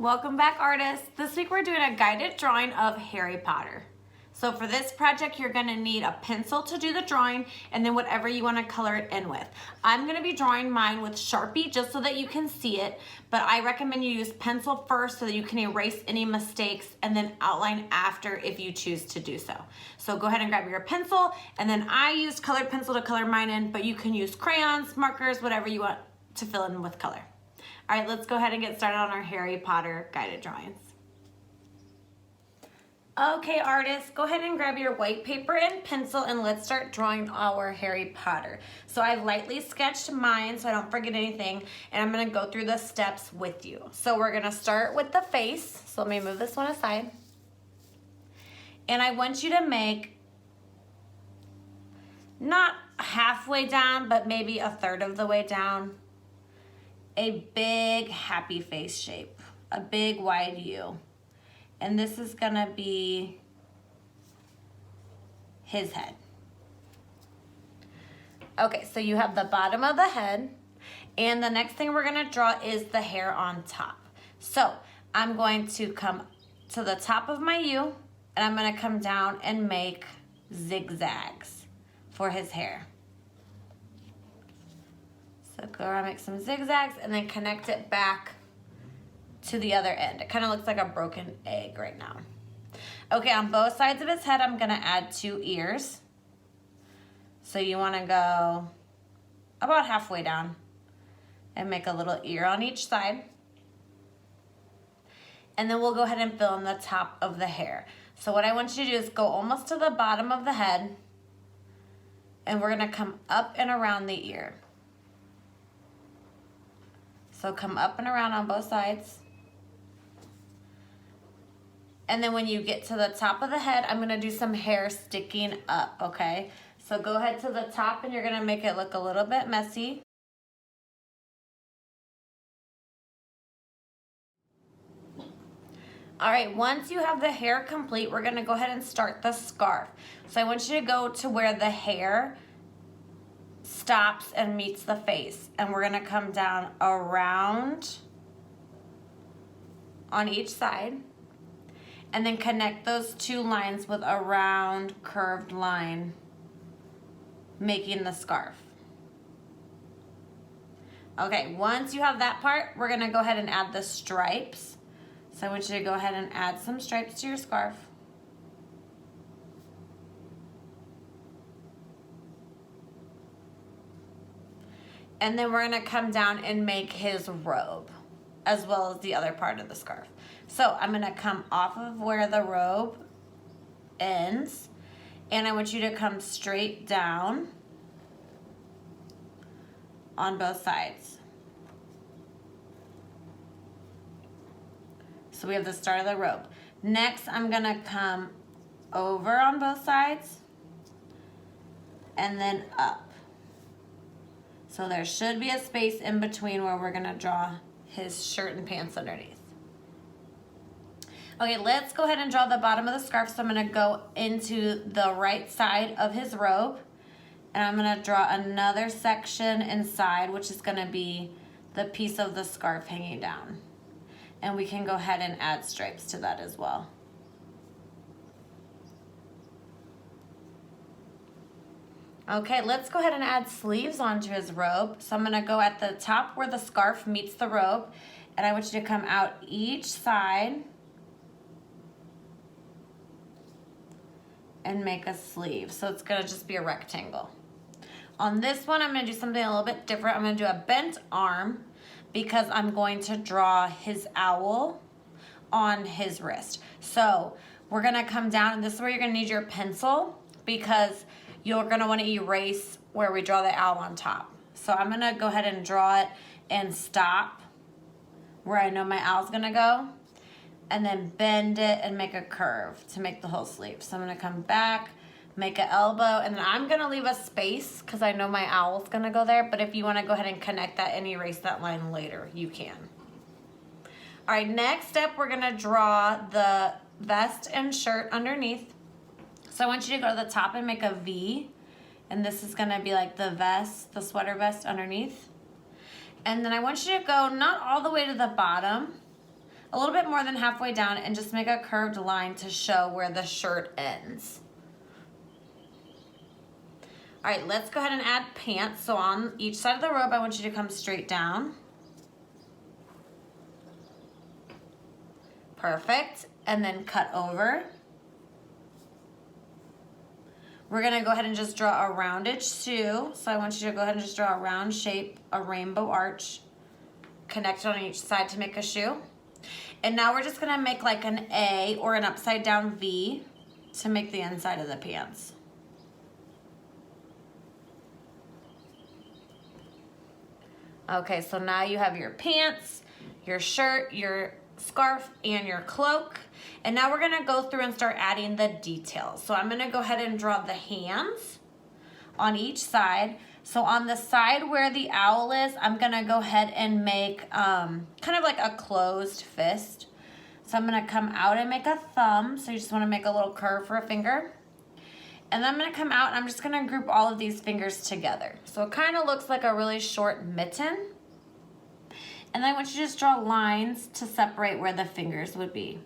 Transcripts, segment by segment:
Welcome back, artists. This week we're doing a guided drawing of Harry Potter. So for this project, you're gonna need a pencil to do the drawing and then whatever you wanna color it in with. I'm gonna be drawing mine with Sharpie just so that you can see it, but I recommend you use pencil first so that you can erase any mistakes and then outline after if you choose to do so. So go ahead and grab your pencil, and then I used colored pencil to color mine in, but you can use crayons, markers, whatever you want to fill in with color. All right, let's go ahead and get started on our Harry Potter guided drawings. Okay, artists, go ahead and grab your white paper and pencil and let's start drawing our Harry Potter. So I've lightly sketched mine so I don't forget anything, and I'm gonna go through the steps with you. So we're gonna start with the face. So let me move this one aside. And I want you to make not halfway down, but maybe a third of the way down, a big happy face shape, a big wide U. And this is gonna be his head. Okay, so you have the bottom of the head, and the next thing we're gonna draw is the hair on top. So I'm going to come to the top of my U, and I'm gonna come down and make zigzags for his hair. So go around, make some zigzags, and then connect it back to the other end. It kind of looks like a broken egg right now. Okay, on both sides of his head, I'm gonna add 2 ears. So you wanna go about halfway down and make a little ear on each side. And then we'll go ahead and fill in the top of the hair. So what I want you to do is go almost to the bottom of the head, and we're gonna come up and around the ear. So come up and around on both sides. And then when you get to the top of the head, I'm gonna do some hair sticking up, okay? So go ahead to the top and you're gonna make it look a little bit messy. All right, once you have the hair complete, we're gonna go ahead and start the scarf. So I want you to go to where the hair stops and meets the face, and we're gonna come down around on each side and then connect those 2 lines with a round curved line, making the scarf. Okay, once you have that part, we're gonna go ahead and add the stripes. So I want you to go ahead and add some stripes to your scarf. And then we're gonna come down and make his robe, as well as the other part of the scarf. So I'm gonna come off of where the robe ends, and I want you to come straight down on both sides. So we have the start of the robe. Next, I'm gonna come over on both sides and then up. So there should be a space in between where we're gonna draw his shirt and pants underneath. Okay, let's go ahead and draw the bottom of the scarf. So I'm gonna go into the right side of his robe, and I'm gonna draw another section inside, which is gonna be the piece of the scarf hanging down. And we can go ahead and add stripes to that as well. Okay, let's go ahead and add sleeves onto his robe. So I'm gonna go at the top where the scarf meets the robe, and I want you to come out each side and make a sleeve. So it's gonna just be a rectangle. On this one, I'm gonna do something a little bit different. I'm gonna do a bent arm because I'm going to draw his owl on his wrist. So we're gonna come down, and this is where you're gonna need your pencil because you're gonna wanna erase where we draw the owl on top. So I'm gonna go ahead and draw it and stop where I know my owl's gonna go, and then bend it and make a curve to make the whole sleeve. So I'm gonna come back, make an elbow, and then I'm gonna leave a space because I know my owl's gonna go there, but if you wanna go ahead and connect that and erase that line later, you can. All right, next step, we're gonna draw the vest and shirt underneath. So I want you to go to the top and make a V, and this is gonna be like the vest, the sweater vest underneath. And then I want you to go not all the way to the bottom, a little bit more than halfway down and just make a curved line to show where the shirt ends. All right, let's go ahead and add pants. So on each side of the robe, I want you to come straight down. Perfect, and then cut over. We're gonna go ahead and just draw a rounded shoe. So I want you to go ahead and just draw a round shape, a rainbow arch, connect on each side to make a shoe. And now we're just gonna make like an A or an upside down V to make the inside of the pants. Okay, so now you have your pants, your shirt, your scarf, and your cloak. And now we're gonna go through and start adding the details. So I'm gonna go ahead and draw the hands on each side. So on the side where the owl is, I'm gonna go ahead and make kind of like a closed fist. So I'm gonna come out and make a thumb. So you just wanna make a little curve for a finger. And then I'm gonna come out and I'm just gonna group all of these fingers together. So it kind of looks like a really short mitten. And then I want you to just draw lines to separate where the fingers would be.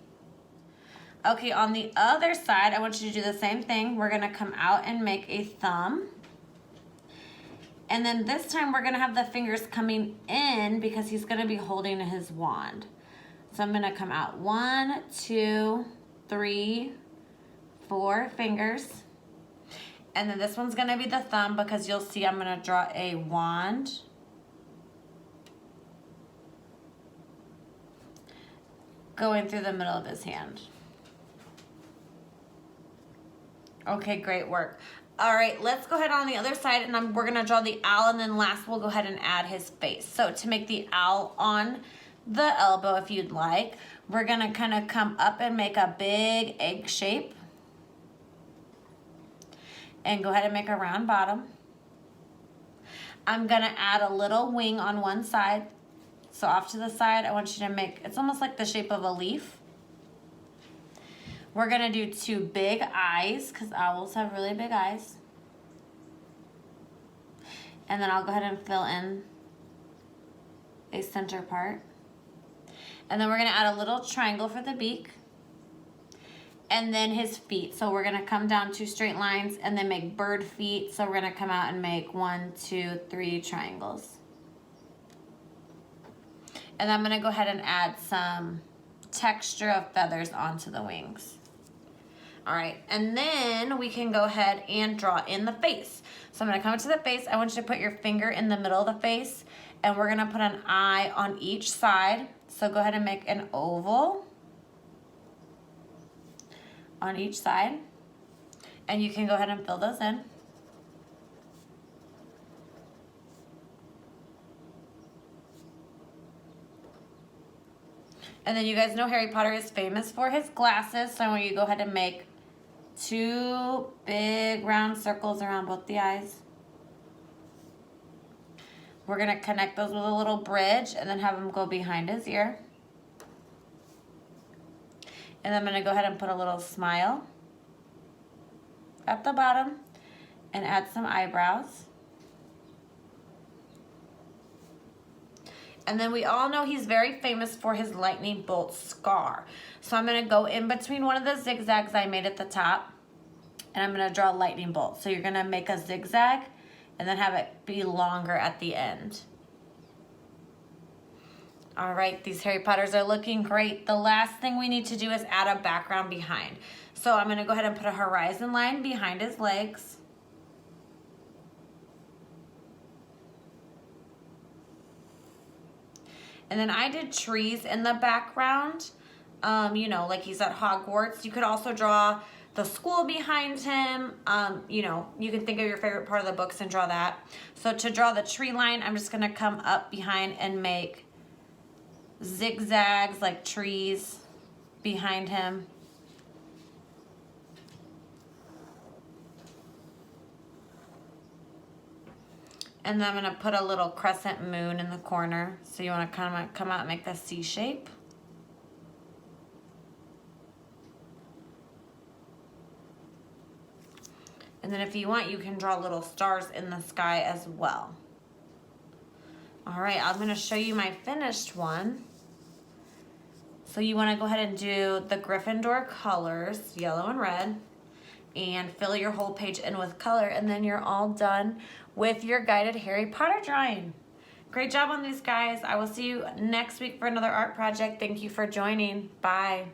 Okay, on the other side, I want you to do the same thing. We're gonna come out and make a thumb. And then this time we're gonna have the fingers coming in because he's gonna be holding his wand. So I'm gonna come out 1, 2, 3, 4 fingers. And then this one's gonna be the thumb because you'll see I'm gonna draw a wand. Going through the middle of his hand. Okay, great work. All right, let's go ahead on the other side and we're gonna draw the owl and then last we'll go ahead and add his face. So to make the owl on the elbow, if you'd like, we're gonna kind of come up and make a big egg shape. And go ahead and make a round bottom. I'm gonna add a little wing on one side. So off to the side, I want you to make, it's almost like the shape of a leaf. We're gonna do 2 big eyes, because owls have really big eyes. And then I'll go ahead and fill in a center part. And then we're gonna add a little triangle for the beak. And then his feet. So we're gonna come down 2 straight lines and then make bird feet. So we're gonna come out and make 1, 2, 3 triangles. And I'm gonna go ahead and add some texture of feathers onto the wings. All right, and then we can go ahead and draw in the face. So I'm gonna come to the face. I want you to put your finger in the middle of the face and we're gonna put an eye on each side. So go ahead and make an oval on each side. And you can go ahead and fill those in. And then you guys know Harry Potter is famous for his glasses, so I want you to go ahead and make 2 big round circles around both the eyes. We're gonna connect those with a little bridge and then have him go behind his ear. And then I'm gonna go ahead and put a little smile at the bottom and add some eyebrows. And then we all know he's very famous for his lightning bolt scar. So I'm gonna go in between one of the zigzags I made at the top and I'm gonna draw a lightning bolt. So you're gonna make a zigzag and then have it be longer at the end. All right, these Harry Potters are looking great. The last thing we need to do is add a background behind. So I'm gonna go ahead and put a horizon line behind his legs. And then I did trees in the background, you know, like he's at Hogwarts. You could also draw the school behind him. You know, you can think of your favorite part of the books and draw that. So to draw the tree line, I'm just gonna come up behind and make zigzags like trees behind him. And then I'm gonna put a little crescent moon in the corner. So you wanna come out and make the C shape. And then if you want, you can draw little stars in the sky as well. All right, I'm gonna show you my finished one. So you want to go ahead and do the Gryffindor colors, yellow and red, and fill your whole page in with color, and then you're all done with your guided Harry Potter drawing. Great job on these, guys. I will see you next week for another art project. Thank you for joining. Bye.